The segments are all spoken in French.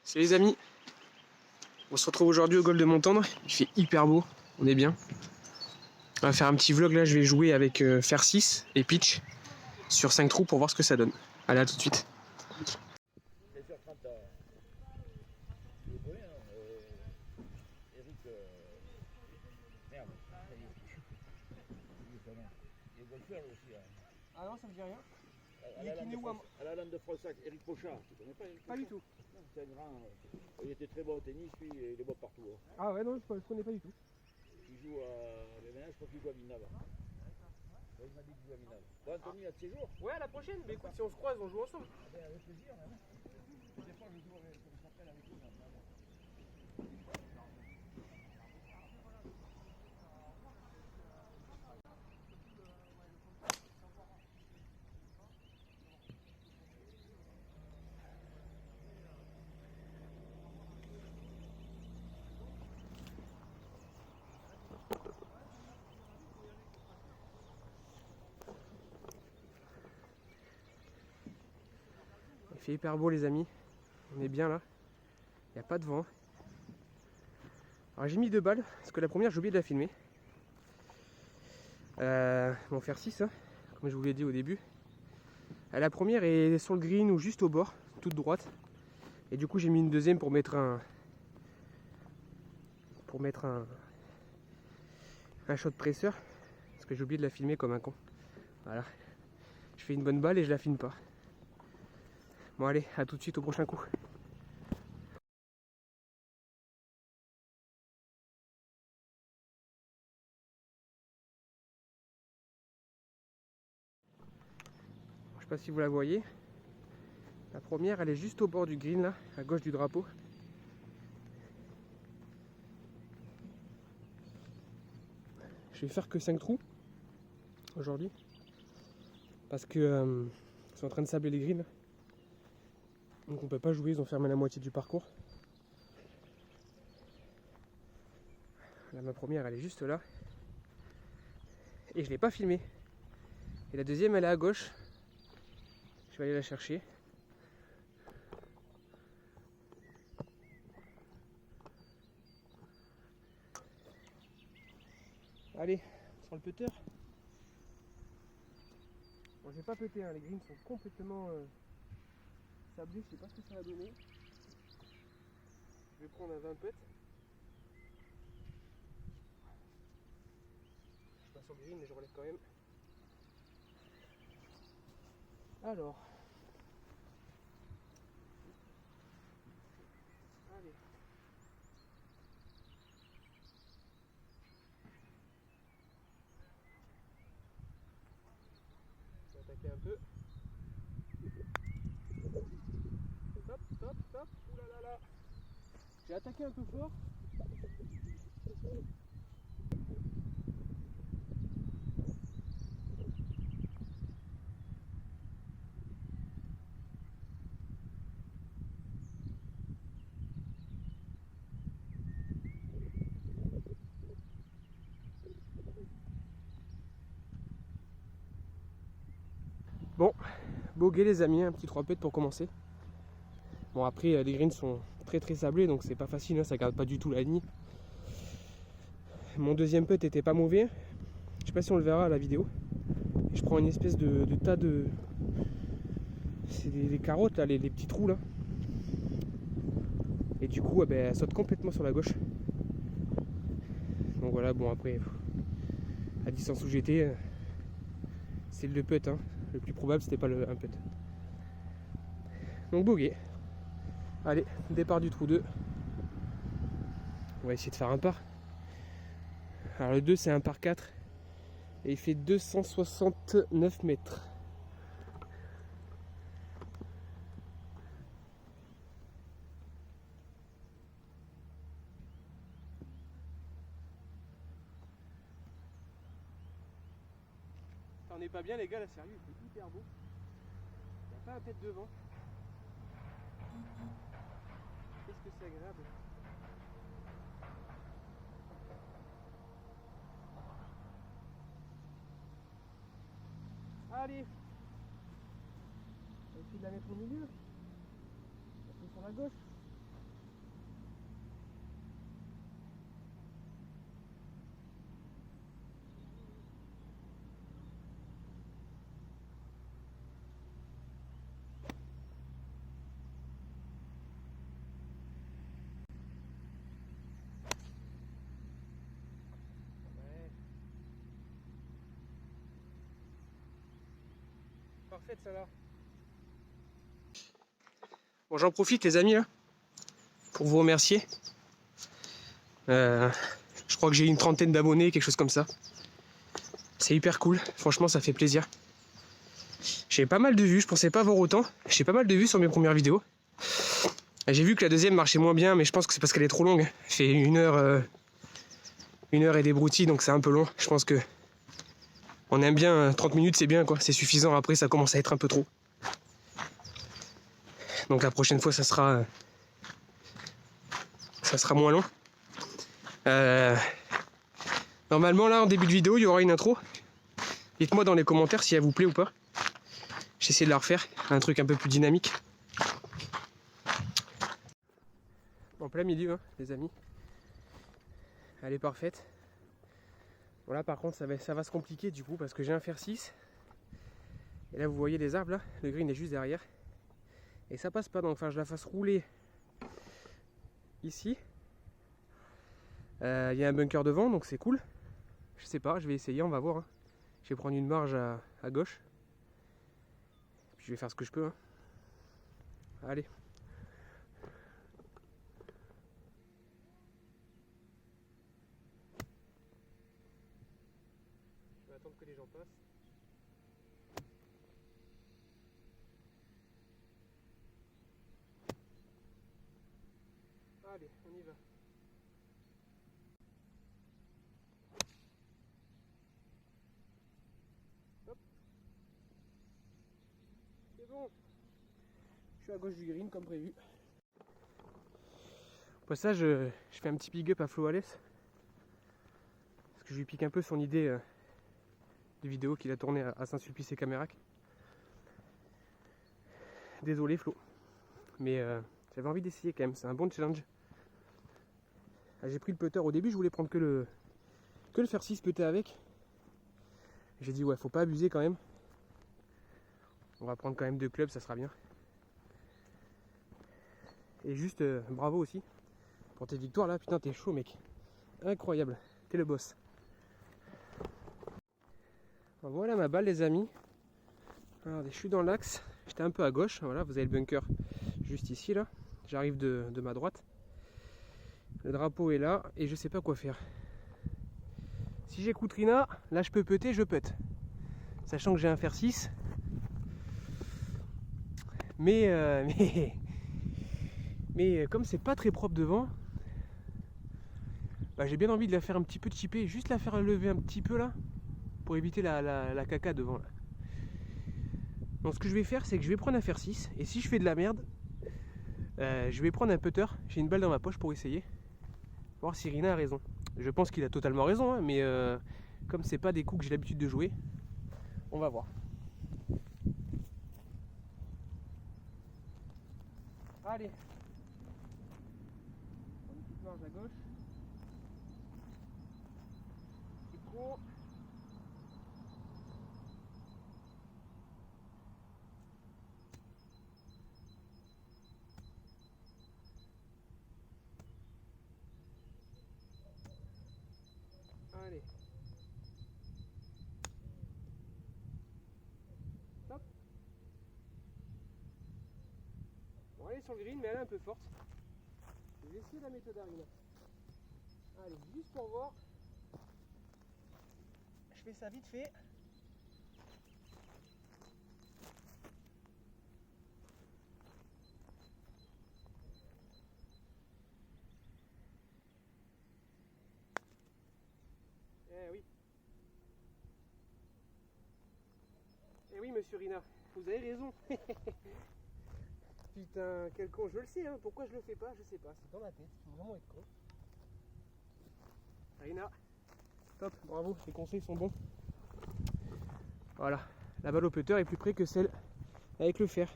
Salut les amis, on se retrouve aujourd'hui au golf de Montendre, il fait hyper beau, on est bien. On va faire un petit vlog là, je vais jouer avec fer 6 et pitch sur 5 trous pour voir ce que ça donne. Allez, à tout de suite. Ah non, ça me dit rien. À la lande de Fronsac, Eric Pochard, tu connais pas Eric Pochard? Pas du tout. C'est un grand. Il était très bon au tennis, lui, il est bon partout. Hein. Ah ouais, non, je connais pas du tout. Il joue à. Mais maintenant, je crois qu'il joue à Minave. Ouais, il m'a dit qu'il joue à Minave. Bon, Anthony, à de ces jours. Ouais, à la prochaine, mais écoute, si on se croise, on joue ensemble. Ah ben, avec plaisir, hein. Des fois, je joue avec, comme ça s'appelle, avec lui. Il fait hyper beau les amis, on est bien là, il n'y a pas de vent. Alors j'ai mis 2 balles, parce que la première j'ai oublié de la filmer. Mon fer 6, hein, comme je vous l'ai dit au début. La première est sur le green ou juste au bord, toute droite. Et du coup j'ai mis une deuxième pour mettre un shot presseur, parce que j'ai oublié de la filmer comme un con. Voilà, je fais une bonne balle et je la filme pas. Bon allez, à tout de suite au prochain coup. Je sais pas si vous la voyez. La première elle est juste au bord du green là, à gauche du drapeau. Je vais faire que 5 trous aujourd'hui. Parce que ils sont en train de sabler les greens. Donc on peut pas jouer, ils ont fermé la moitié du parcours. Là ma première elle est juste là. Et je l'ai pas filmée. Et la deuxième elle est à gauche. Je vais aller la chercher. Allez, sur le putter. Bon j'ai pas pété, hein. Les greens sont complètement sablés, je sais pas ce que ça va donner. Je vais prendre un 20 putt. Je suis pas sur le green mais je relève quand même. Alors. Allez. Je vais attaquer un peu. Stop, stop, stop. Ouh là là là. J'ai attaqué un peu fort. Bon, bogey les amis, un petit 3 putts pour commencer. Bon après les greens sont très sablés donc c'est pas facile, hein, ça garde pas du tout la ligne. Mon deuxième putt était pas mauvais. Je sais pas si on le verra à la vidéo. Je prends une espèce de tas de... C'est des carottes là, les petits trous là. Et du coup elle saute complètement sur la gauche. Donc voilà, bon après, à distance où j'étais, c'est le putt, hein. Le plus probable c'était pas un putt. Donc bogey. Allez, départ du trou 2. On va essayer de faire un par. Alors le 2 c'est un par 4. Et il fait 269 mètres. On n'est pas bien les gars là, sérieux, il fait hyper beau. Il n'y a pas la tête devant. Qu'est-ce que c'est agréable. Allez. On va essayer de la mettre au milieu. On va sur la gauche. parfaite ça là. Bon, j'en profite les amis là, pour vous remercier. Je crois que j'ai une 30aine d'abonnés, quelque chose comme ça. C'est hyper cool, franchement ça fait plaisir. J'ai pas mal de vues, je pensais pas avoir autant. J'ai pas mal de vues sur mes premières vidéos. J'ai vu que la deuxième marchait moins bien, mais je pense que c'est parce qu'elle est trop longue. Elle fait 1 heure et des broutilles, donc c'est un peu long. Je pense que on aime bien 30 minutes, c'est bien quoi, c'est suffisant. Après ça commence à être un peu trop. Donc la prochaine fois ça sera moins long. Normalement là en début de vidéo il y aura une intro. Dites-moi dans les commentaires si elle vous plaît ou pas. J'essaie de la refaire, un truc un peu plus dynamique. En plein milieu hein, les amis. Elle est parfaite. Voilà par contre ça va se compliquer du coup parce que j'ai un fer 6. Et là vous voyez les arbres là, le green est juste derrière. Et ça passe pas, donc enfin je la fasse rouler ici. Il y a un bunker devant donc c'est cool. Je sais pas, je vais essayer, on va voir. Hein. Je vais prendre une marge à gauche. Puis je vais faire ce que je peux. Hein. Allez. Je vais attendre que les gens passent. Allez, on y va. Hop. C'est bon. Je suis à gauche du green comme prévu. Au passage, je fais un petit big up à Flo Alès. Parce que je lui pique un peu son idée de vidéo qu'il a tournée à Saint-Sulpice et Camérac. Désolé Flo. Mais j'avais envie d'essayer quand même, c'est un bon challenge. Ah, j'ai pris le putter au début, je voulais prendre que le fer 6 putter avec. J'ai dit ouais, faut pas abuser quand même. On va prendre quand même 2 clubs, ça sera bien. Et juste bravo aussi pour tes victoires là, putain t'es chaud mec. Incroyable, t'es le boss. Voilà ma balle les amis. Alors, je suis dans l'axe, j'étais un peu à gauche, voilà, vous avez le bunker juste ici là. J'arrive de ma droite. Le drapeau est là et je sais pas quoi faire. Si j'écoute Rina, là je peux putter, je putte. Sachant que j'ai un fer 6. Mais comme c'est pas très propre devant, bah, j'ai bien envie de la faire un petit peu chipper, juste la faire lever un petit peu là, pour éviter la caca devant là. Donc ce que je vais faire, c'est que je vais prendre un fer 6, et si je fais de la merde, je vais prendre un putter, j'ai une balle dans ma poche pour essayer, voir si Rina a raison. Je pense qu'il a totalement raison, hein, mais comme c'est pas des coups que j'ai l'habitude de jouer, on va voir. Allez, une petite marge à gauche. C'est trop. Allez. Stop. Bon, elle est sur le green, mais elle est un peu forte. Je vais essayer la méthode Arina. Allez, juste pour voir. Je fais ça vite fait. Eh oui. Eh oui, monsieur Rina, vous avez raison. Putain, quel con, je le sais, hein. Pourquoi je le fais pas, je sais pas. C'est dans la tête, il faut vraiment être con. Rina, top, bravo, les conseils sont bons. Voilà, la balle au putter est plus près que celle avec le fer.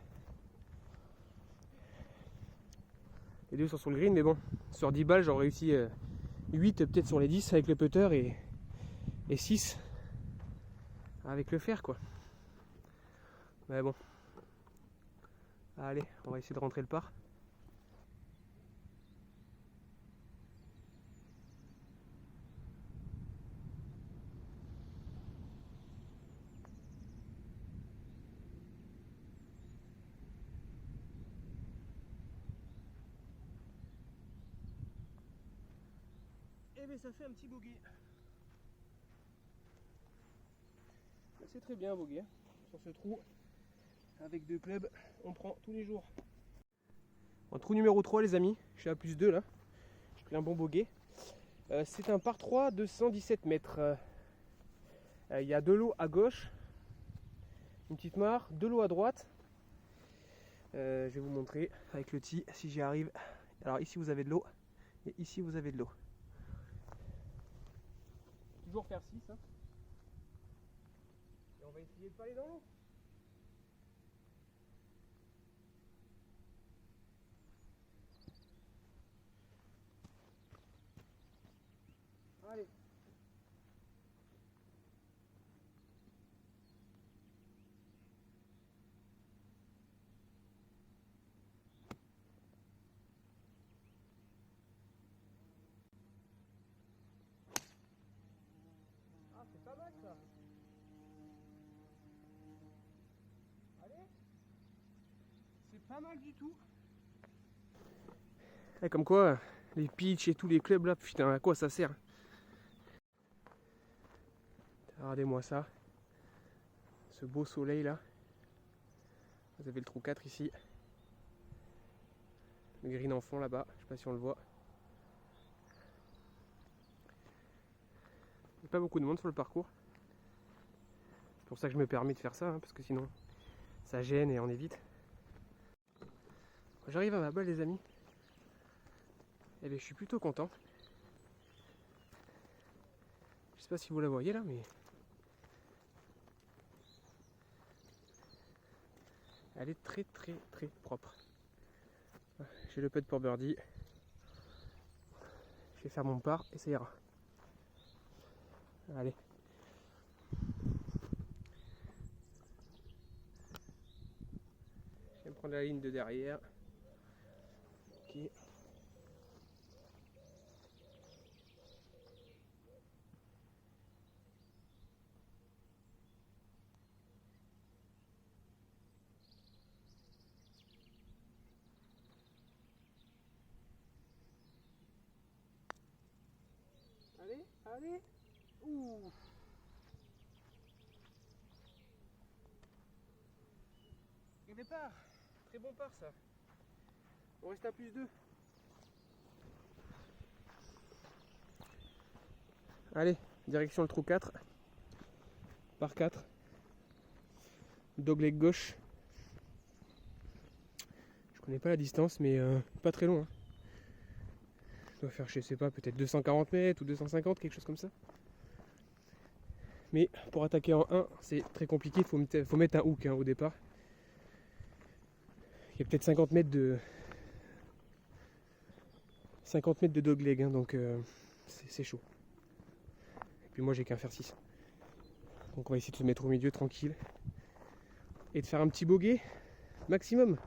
Les deux sont sur le green, mais bon, sur 10 balles, j'aurais réussi 8 peut-être sur les 10 avec le putter et 6 avec le fer, quoi. Mais bon. Allez, on va essayer de rentrer le par. et bien ça fait un petit bogey. C'est très bien un bogey, hein. Sur ce trou, avec 2 clubs, on prend tous les jours. En trou numéro 3 les amis, je suis à +2 là, j'ai pris un bon bogey. C'est un par 3 de 117 mètres. Il y a de l'eau à gauche, une petite mare, de l'eau à droite. Je vais vous montrer avec le tee si j'y arrive. Alors ici vous avez de l'eau et ici vous avez de l'eau. Toujours faire 6 hein. Et on va essayer de pas aller dans l'eau. Allez. Ah, c'est pas mal ça. Allez. C'est pas mal du tout. Et comme quoi, les pitchs et tous les clubs là, putain, à quoi ça sert? Regardez-moi ça. Ce beau soleil là. Vous avez le trou 4 ici. Le green en fond là-bas, je sais pas si on le voit. Il n'y a pas beaucoup de monde sur le parcours. C'est pour ça que je me permets de faire ça, hein, parce que sinon ça gêne et on évite. J'arrive à ma balle les amis. Et bien je suis plutôt content. Je sais pas si vous la voyez là, mais elle est très très très propre. J'ai le putt pour birdie. Je vais faire mon par et ça ira. Allez. Je vais me prendre la ligne de derrière. Ok. Allez, allez. Ouh. Et départ. Très bon part ça. On reste à +2. Allez, direction le trou 4. Par 4. Dogleg gauche. Je connais pas la distance, mais pas très long. Hein. Je dois faire, je sais pas, peut-être 240 mètres ou 250, quelque chose comme ça. Mais pour attaquer en 1, c'est très compliqué. Il faut mettre un hook hein, au départ. Il y a peut-être 50 mètres de dogleg, hein, donc c'est chaud. Et puis moi j'ai qu'un faire 6. Donc on va essayer de se mettre au milieu tranquille. Et de faire un petit bogey maximum.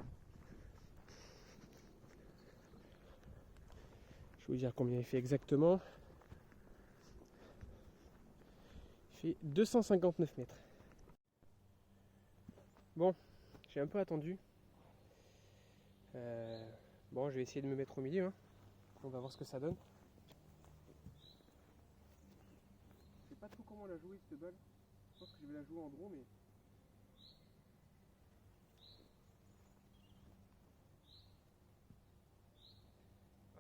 Je vais vous dire combien il fait exactement. Il fait 259 mètres. Bon, j'ai un peu attendu. Bon, je vais essayer de me mettre au milieu. Hein. On va voir ce que ça donne. Je sais pas trop comment la jouer cette balle. Je pense que je vais la jouer en draw, mais.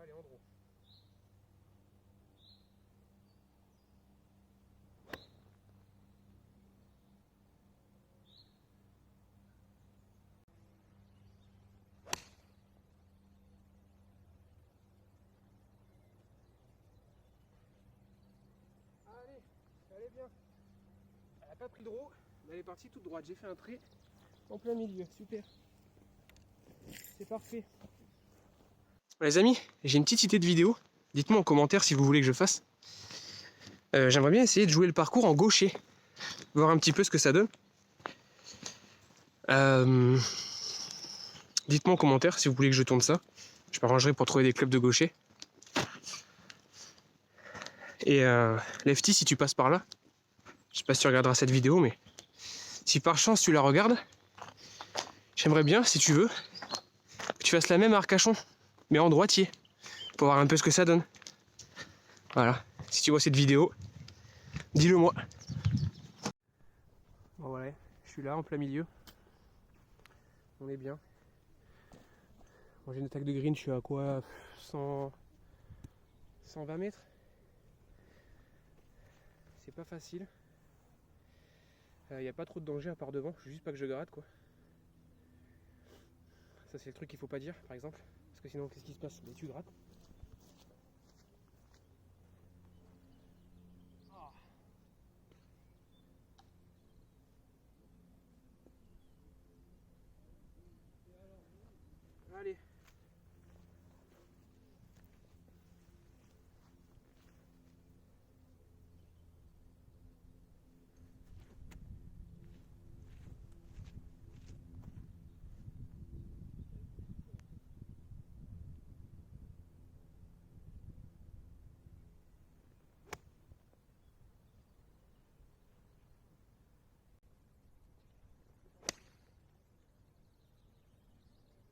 Allez, en draw. Allez, elle est bien. Elle n'a pas pris de draw, mais elle est partie toute droite. J'ai fait un trait en plein milieu. Super. C'est parfait. Les amis, j'ai une petite idée de vidéo. Dites-moi en commentaire si vous voulez que je fasse. J'aimerais bien essayer de jouer le parcours en gaucher. Voir un petit peu ce que ça donne. Dites-moi en commentaire si vous voulez que je tourne ça. Je m'arrangerai pour trouver des clubs de gaucher. Et Lefty, si tu passes par là, je sais pas si tu regarderas cette vidéo, mais si par chance tu la regardes, j'aimerais bien, si tu veux, que tu fasses la même à Arcachon, mais en droitier, pour voir un peu ce que ça donne. Voilà, si tu vois cette vidéo, dis-le moi. Bon voilà, je suis là en plein milieu. On est bien. Bon, j'ai une attaque de green, je suis à quoi 120 mètres. C'est pas facile. Il n'y a pas trop de danger à part devant, juste pas que je gratte quoi. Ça c'est le truc qu'il faut pas dire par exemple. Parce que sinon qu'est-ce qui se passe? Mais tu grattes. Allez.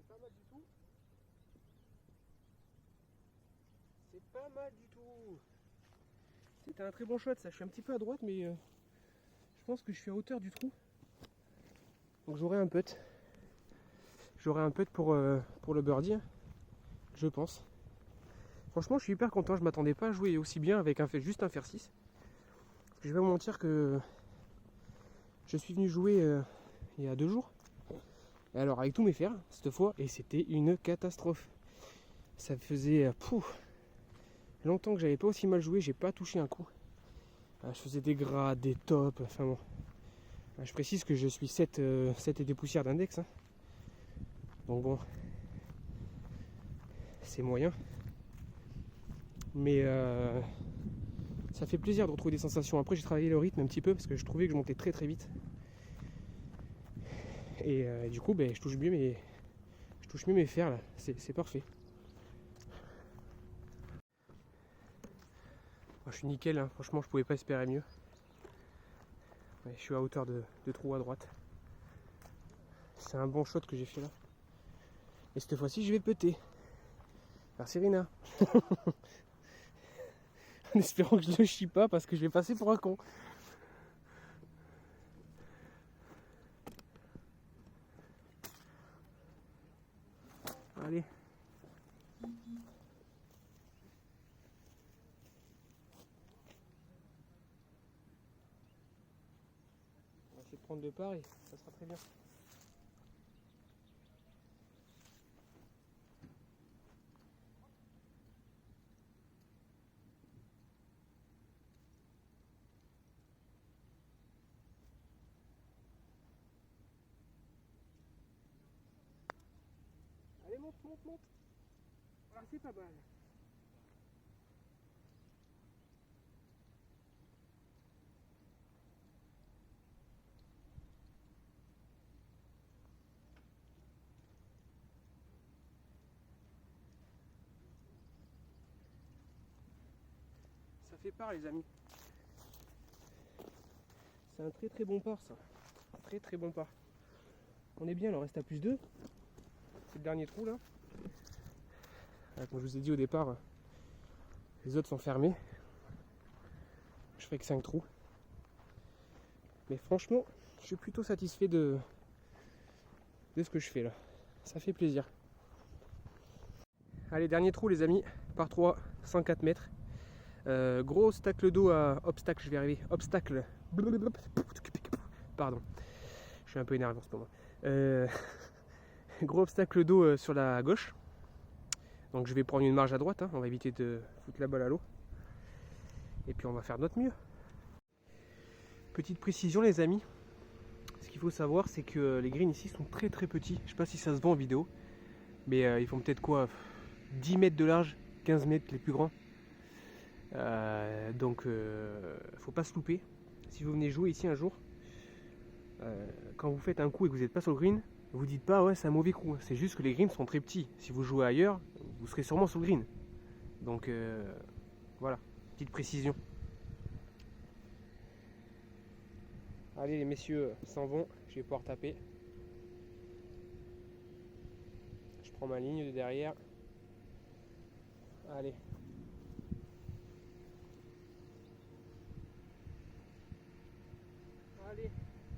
C'est pas mal du tout. C'est pas mal du tout. C'était un très bon shot ça. Je suis un petit peu à droite mais je pense que je suis à hauteur du trou. Donc j'aurai un putt. J'aurai un putt pour le birdie. Je pense. Franchement je suis hyper content. Je m'attendais pas à jouer aussi bien avec juste un fer 6. Parce que je vais vous mentir que je suis venu jouer il y a 2 jours. Et alors avec tous mes fers cette fois. Et c'était une catastrophe. Ça faisait longtemps que j'avais pas aussi mal joué. J'ai pas touché un coup. Je faisais des grades, des tops. Enfin bon. Je précise que je suis 7 et des poussières d'index. Hein. Donc bon. C'est moyen. Mais ça fait plaisir de retrouver des sensations. Après j'ai travaillé le rythme un petit peu parce que je trouvais que je montais très très vite. Et du coup je touche mieux mes fers là. C'est parfait. Moi, je suis nickel, hein. Franchement je pouvais pas espérer mieux. Ouais, je suis à hauteur de trou à droite. C'est un bon shot que j'ai fait là. Et cette fois-ci je vais putter. Merci Rina. En espérant que je le chie pas parce que je vais passer pour un con. Allez. On va essayer de prendre de part et ça sera très bien. Allez monte. Ah c'est pas mal. Ça fait part les amis. C'est un très très bon part ça. Très très bon part. On est bien, il en reste à plus 2. C'est le dernier trou là. Comme je vous ai dit au départ, les autres sont fermés. Je ferai que 5 trous. Mais franchement, je suis plutôt satisfait de ce que je fais là. Ça fait plaisir. Allez, dernier trou les amis. Par 3, 104 mètres. Gros obstacle d'eau à obstacle, je vais arriver. Obstacle. Pardon. Je suis un peu énervé en ce moment. Gros obstacle d'eau sur la gauche. Donc je vais prendre une marge à droite. Hein. On va éviter de foutre la balle à l'eau. Et puis on va faire notre mieux. Petite précision les amis. Ce qu'il faut savoir c'est que les greens ici sont très très petits. Je sais pas si ça se voit en vidéo. Mais ils font peut-être quoi 10 mètres de large, 15 mètres les plus grands. Donc faut pas se louper. Si vous venez jouer ici un jour, quand vous faites un coup et que vous n'êtes pas sur le green, vous dites pas ouais c'est un mauvais coup. C'est juste que les greens sont très petits. Si vous jouez ailleurs, vous serez sûrement sur le green. Donc voilà, petite précision. Allez les messieurs s'en vont, je vais pouvoir taper. Je prends ma ligne de derrière. Allez. Allez,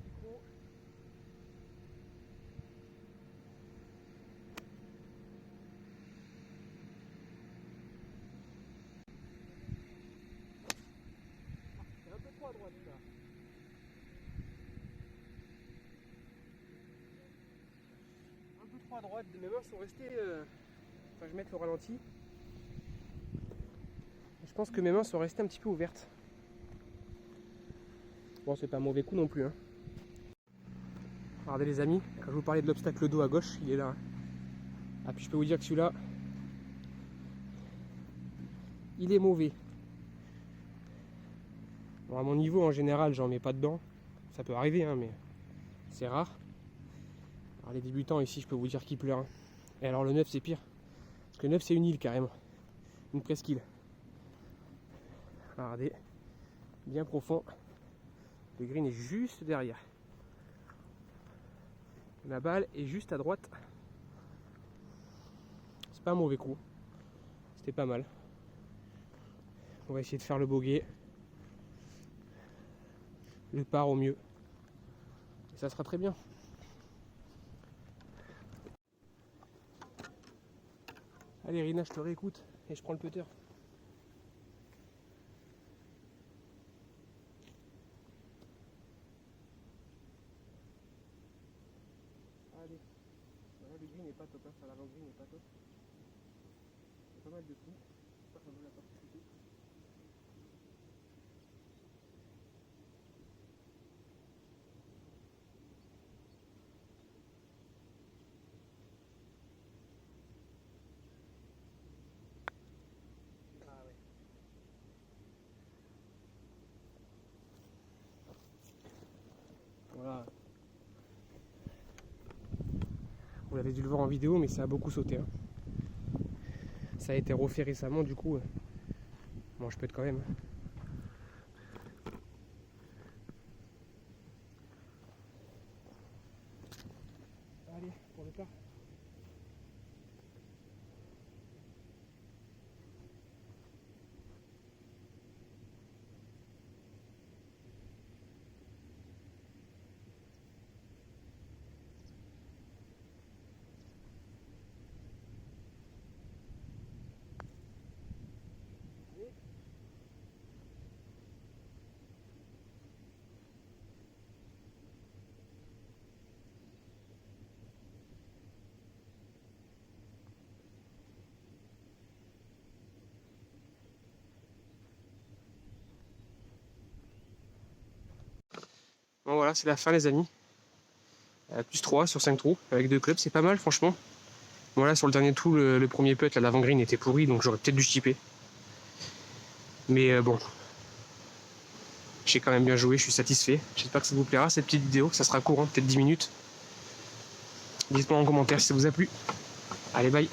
micro. C'est un peu trop à droite là. Un peu trop à droite, mes mains sont restées. Enfin, je vais mettre le ralenti. Je pense que mes mains sont restées un petit peu ouvertes. Bon, c'est pas un mauvais coup non plus. Hein. Regardez les amis, quand je vous parlais de l'obstacle d'eau à gauche, il est là. Ah, puis je peux vous dire que celui-là, il est mauvais. Bon, à mon niveau, en général, j'en mets pas dedans. Ça peut arriver, hein, mais c'est rare. Alors les débutants ici, je peux vous dire qu'ils pleurent. Hein. Et alors le 9, c'est pire. Parce que le 9, c'est une île carrément. Une presqu'île. Regardez, bien profond. Le green est juste derrière. La balle est juste à droite. C'est pas un mauvais coup. C'était pas mal. On va essayer de faire le bogey. Le par au mieux. Et ça sera très bien. Allez Rina, je te réécoute et je prends le putter. Allez. Voilà, le green n'est pas top, hein. Enfin, l'avant-green n'est pas top. Il y a pas mal de coups. J'espère qu'on va la participer. Ah ouais. Voilà. Vous l'avez dû le voir en vidéo, mais ça a beaucoup sauté. Hein. Ça a été refait récemment, du coup. Bon, je peux être quand même. Allez, pour le part. Bon voilà, c'est la fin les amis. Plus 3 sur 5 trous avec 2 clubs, c'est pas mal franchement. Voilà, sur le dernier trou, le premier putt, l'avant-green était pourri, donc j'aurais peut-être dû chipper. Mais bon, j'ai quand même bien joué, je suis satisfait. J'espère que ça vous plaira cette petite vidéo, ça sera court, hein, peut-être 10 minutes. Dites-moi en commentaire si ça vous a plu. Allez, bye.